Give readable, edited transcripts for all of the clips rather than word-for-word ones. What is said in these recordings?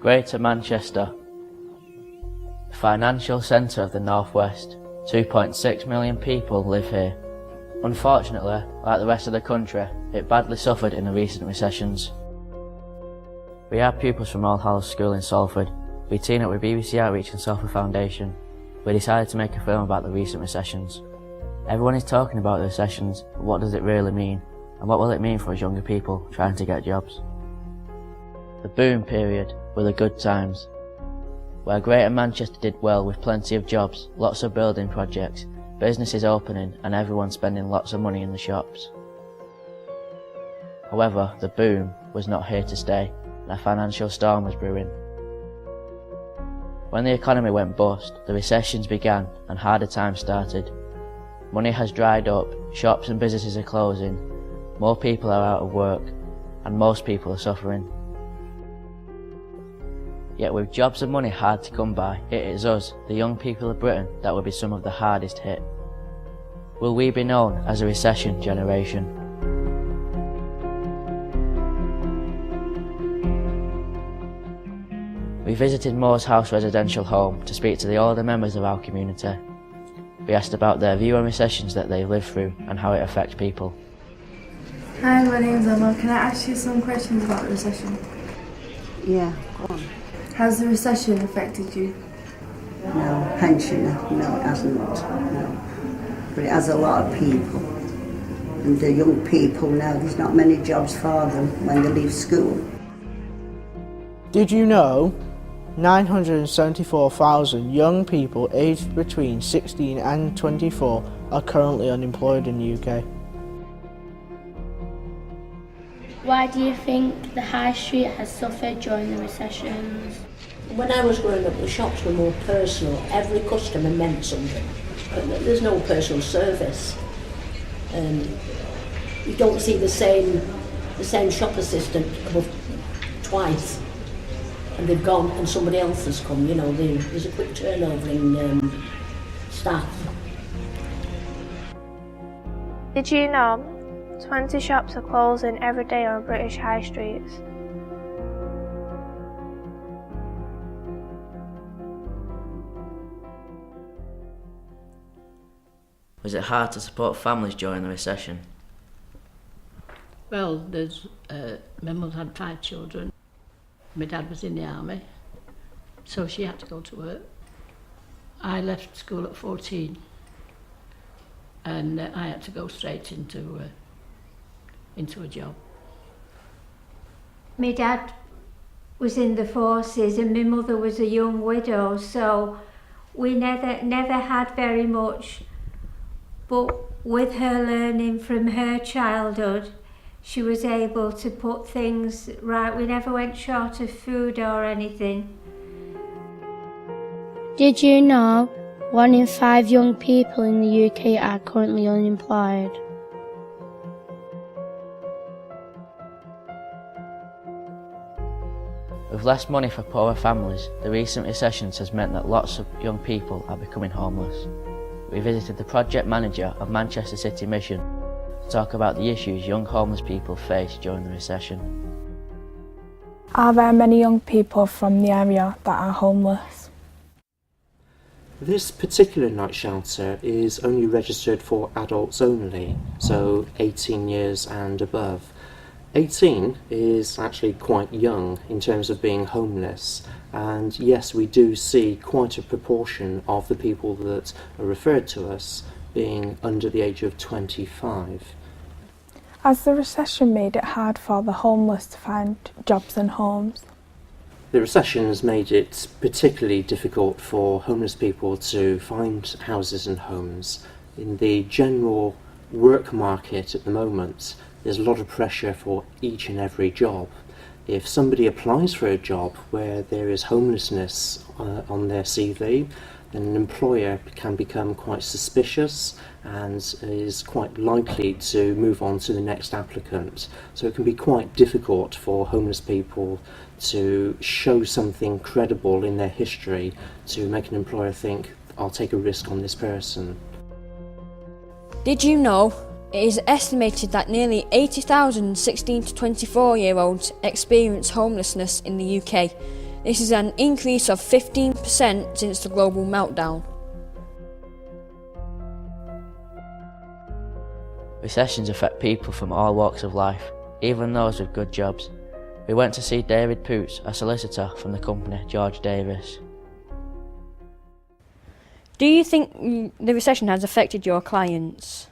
Greater Manchester, the financial centre of the northwest. 2.6 million people live here. Unfortunately, like the rest of the country, it badly suffered in the recent recessions. We are pupils from All Hallows School in Salford. We teamed up with BBC Outreach and Salford Foundation. We decided to make a film about the recent recessions. Everyone is talking about the recessions, but what does it really mean? And what will it mean for us younger people trying to get jobs? The boom period were the good times, where Greater Manchester did well with plenty of jobs, lots of building projects, businesses opening and everyone spending lots of money in the shops. However, the boom was not here to stay and a financial storm was brewing. When the economy went bust, the recessions began and harder times started. Money has dried up, shops and businesses are closing, more people are out of work and most people are suffering. Yet with jobs and money hard to come by, it is us, the young people of Britain, that will be some of the hardest hit. Will we be known as a recession generation? We visited Moore's House residential home to speak to the older members of our community. We asked about their view on recessions that they live through and how it affects people. Hi, my name's Emma. Can I ask you some questions about the recession? Yeah, go on. Has the recession affected you? No, pensioner, no it hasn't, no. But it has a lot of people. And the young people now, there's not many jobs for them when they leave school. Did you know 974,000 young people aged between 16 and 24 are currently unemployed in the UK? Why do you think the high street has suffered during the recessions? When I was growing up, the shops were more personal. Every customer meant something. There's no personal service. You don't see the same shop assistant come up twice, and they've gone, and somebody else has come. You know, there's a quick turnover in staff. Did you know 20 shops are closing every day on British high streets? Was it hard to support families during the recession? Well, my mum had 5 children. My dad was in the army, so she had to go to work. I left school at 14 and I had to go straight into a job. My dad was in the forces and my mother was a young widow, so we never had very much. But with her learning from her childhood, she was able to put things right. We never went short of food or anything. Did you know 1 in 5 young people in the UK are currently unemployed? With less money for poorer families, the recent recessions has meant that lots of young people are becoming homeless. We visited the project manager of Manchester City Mission to talk about the issues young homeless people face during the recession. Are there many young people from the area that are homeless? This particular night shelter is only registered for adults only, so 18 years and above. 18 is actually quite young in terms of being homeless, and yes, we do see quite a proportion of the people that are referred to us being under the age of 25. Has the recession made it hard for the homeless to find jobs and homes? The recession has made it particularly difficult for homeless people to find houses and homes. In the general work market at the moment, there's a lot of pressure for each and every job. If somebody applies for a job where there is homelessness on their CV, then an employer can become quite suspicious and is quite likely to move on to the next applicant. So it can be quite difficult for homeless people to show something credible in their history to make an employer think, I'll take a risk on this person. Did you know it is estimated that nearly 80,000 16 to 24-year-olds experience homelessness in the UK? This is an increase of 15% since the global meltdown. Recessions affect people from all walks of life, even those with good jobs. We went to see David Poots, a solicitor from the company George Davis. Do you think the recession has affected your clients?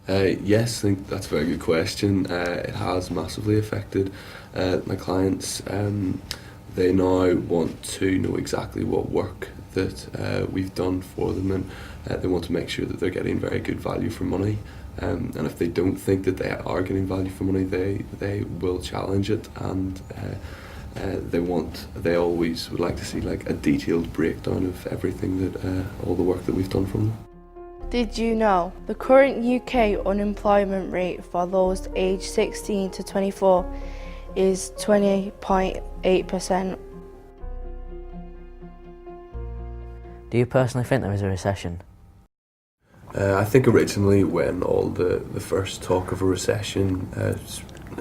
Yes, I think that's a very good question. It has massively affected my clients. They now want to know exactly what work that we've done for them, and they want to make sure that they're getting very good value for money. And if they don't think that they are getting value for money, they will challenge it, and they always would like to see like a detailed breakdown of everything that all the work that we've done from them. Did you know the current UK unemployment rate for those aged 16 to 24 is 20.8%? Do you personally think there is a recession? I think originally when all the first talk of a recession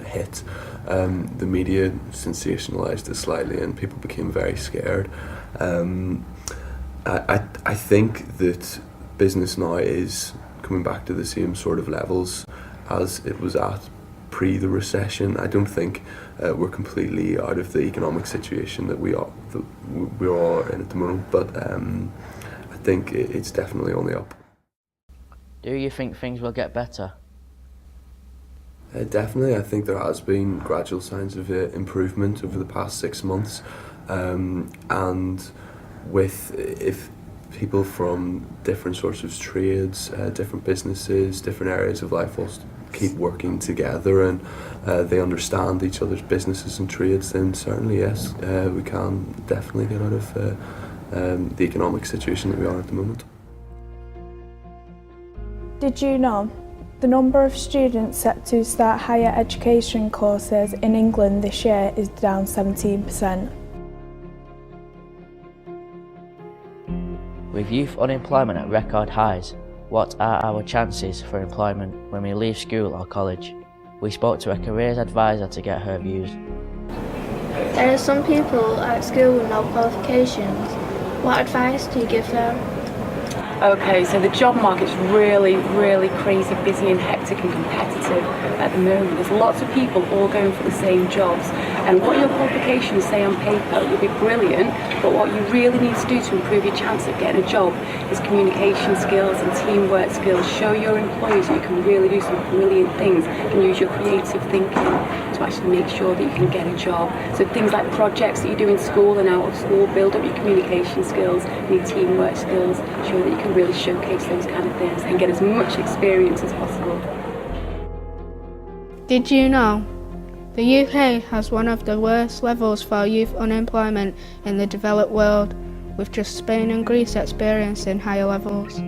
hit, the media sensationalised it slightly and people became very scared. I think that business now is coming back to the same sort of levels as it was at pre the recession. I don't think we're completely out of the economic situation that we are in at the moment, but I think it's definitely on the up. Do you think things will get better? Definitely, I think there has been gradual signs of improvement over the past 6 months, and if people from different sorts of trades, different businesses, different areas of life will keep working together and they understand each other's businesses and trades, then certainly yes, we can definitely get out of the economic situation that we are at the moment. Did you know the number of students set to start higher education courses in England this year is down 17%? With youth unemployment at record highs, what are our chances for employment when we leave school or college? We spoke to a careers advisor to get her views. There are some people at school with no qualifications. What advice do you give them? Okay, so the job market's really, really crazy, busy and hectic and competitive at the moment. There's lots of people all going for the same jobs, and what your qualifications say on paper will be brilliant, but what you really need to do to improve your chance of getting a job is communication skills and teamwork skills. Show your employers that you can really do some brilliant things and use your creative thinking to actually make sure that you can get a job. So things like projects that you do in school and out of school, build up your communication skills and your teamwork skills, ensure that you can really showcase those kind of things and get as much experience as possible. Did you know the UK has one of the worst levels for youth unemployment in the developed world, with just Spain and Greece experiencing higher levels?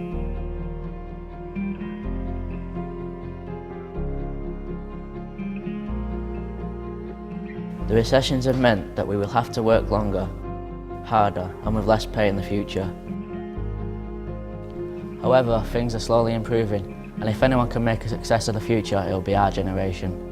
The recessions have meant that we will have to work longer, harder and with less pay in the future. However, things are slowly improving, and if anyone can make a success of the future, it will be our generation.